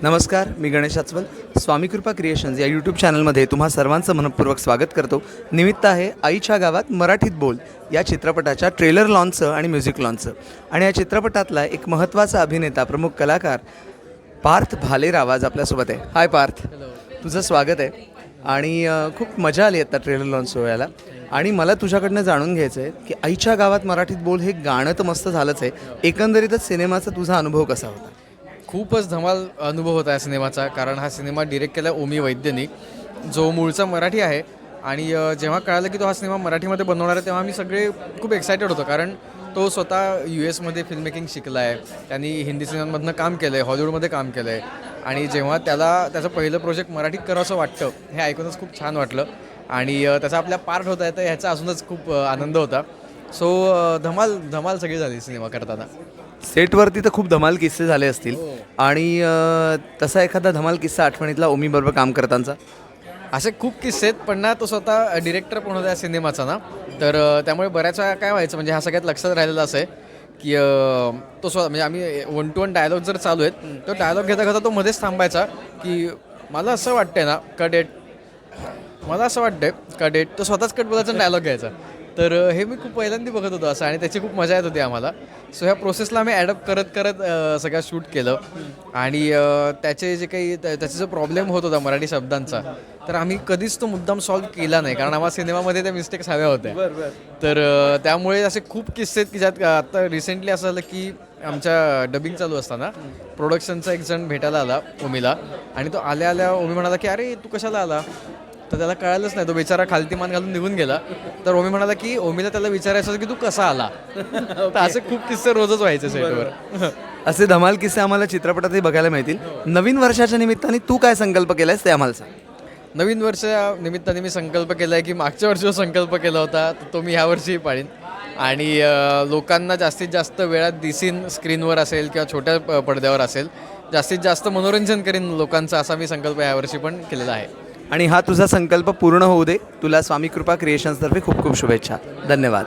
नमस्कार, मी गणेश आचवल. स्वामी कृपा क्रिएशन्स या यूट्यूब चॅनलमध्ये तुम्हा सर्वांचं मनपूर्वक स्वागत करतो. निमित्त आहे आईच्या गावात मराठीत बोल या चित्रपटाच्या ट्रेलर लॉन्चचं आणि म्युझिक लॉन्चचं. आणि या चित्रपटातला एक महत्त्वाचा अभिनेता, प्रमुख कलाकार पार्थ भालेराव आज आपल्यासोबत आहे. हाय पार्थ, तुझं स्वागत आहे. आणि खूप मजा आली आता ट्रेलर लॉन्च सोहळ्याला. आणि मला तुझ्याकडनं जाणून घ्यायचं आहे की आईच्या गावात मराठीत बोल हे गाणं तर मस्त झालंच आहे, एकंदरीतच सिनेमाचा तुझा अनुभव कसा होता? खूपच धमाल अनुभव होता या सिनेमाचा. कारण हा सिनेमा डिरेक्ट केला ओमी वैद्यनी, जो मूळचा मराठी आहे. आणि जेव्हा कळालं की तो हा सिनेमा मराठीमध्ये बनवणार आहे तेव्हा आम्ही सगळे खूप एक्सायटेड होतो. कारण तो स्वतः US फिल्म मेकिंग शिकला आहे, त्यांनी हिंदी सिनेमांमधनं काम केलं आहे, हॉलिवूडमध्ये काम केलं आहे. आणि जेव्हा त्याचं पहिलं प्रोजेक्ट मराठीत करावंसं वाटतं हे ऐकूनच खूप छान वाटलं. आणि त्याचा आपल्या पार्ट होता येतं ह्याचा अजूनच खूप आनंद होता. सो धमाल सगळी झाली सिनेमा करताना. सेटवरती तर खूप धमाल किस्से झाले असतील. आणि तसा एखादा धमाल किस्सा आठवणीतला ओमीबरोबर काम करताना? असे खूप किस्से आहेत, पण ना तो स्वतः डिरेक्टर पण होता या सिनेमाचा ना. तर त्यामुळे बऱ्याच वेळा काय व्हायचं, म्हणजे हा सगळ्यात लक्षात राहिलेला असं आहे की तो स्वतः म्हणजे आम्ही 1 to 1 डायलॉग जर चालू आहेत तो डायलॉग घेता तो मध्येच थांबायचा की मला असं वाटतंय ना कडेट तो स्वतःच कट बोलायचा डायलॉग घ्यायचा. तर हे मी खूप पहिल्यांदा बघत होतो असं, आणि त्याची खूप मजा येत होती आम्हाला. सो ह्या प्रोसेसला आम्ही ॲडप्ट करत सगळं शूट केलं. आणि त्याचे जे काही त्याचा जो प्रॉब्लेम होत होता मराठी शब्दांचा, तर आम्ही कधीच तो मुद्दाम सॉल्व्ह केला नाही, कारण आम्हाला सिनेमामध्ये त्या मिस्टेक्स हव्या होत्या. तर त्यामुळे असे खूप किस्से आहेत की ज्यात आता रिसेंटली असं झालं की आमच्या डबिंग चालू असताना प्रोडक्शनचा एक जण भेटायला आला ओमीला. आणि तो आल्या ओमी म्हणाला की अरे तू कशाला आला, तर त्याला कळालंच नाही, तो बिचारा खालती मान घालून निघून गेला. तर ओमी म्हणाला की ओमीला त्याला विचारायचं होतं की तू कसा आला. तर असे खूप किस्से रोजच व्हायचे सेटवर. असे धमाल किस्से आम्हाला चित्रपटातही बघायला मिळतील. नवीन वर्षाच्या निमित्ताने तू काय संकल्प केलायस ते आम्हाला सांग. नवीन वर्षा निमित्ताने मी संकल्प केला आहे की मागच्या वर्षी जो संकल्प केला होता तो मी ह्या वर्षीही पाळीन. आणि लोकांना जास्तीत जास्त वेळात दिसीन, स्क्रीनवर असेल किंवा छोट्या पडद्यावर असेल, जास्तीत जास्त मनोरंजन करीन लोकांचं, असा मी संकल्प यावर्षी पण केलेला आहे. आणि हा तुझा संकल्प पूर्ण होऊ दे. तुला स्वामी कृपा क्रिएशन्सतर्फे खूप खूप शुभेच्छा. धन्यवाद.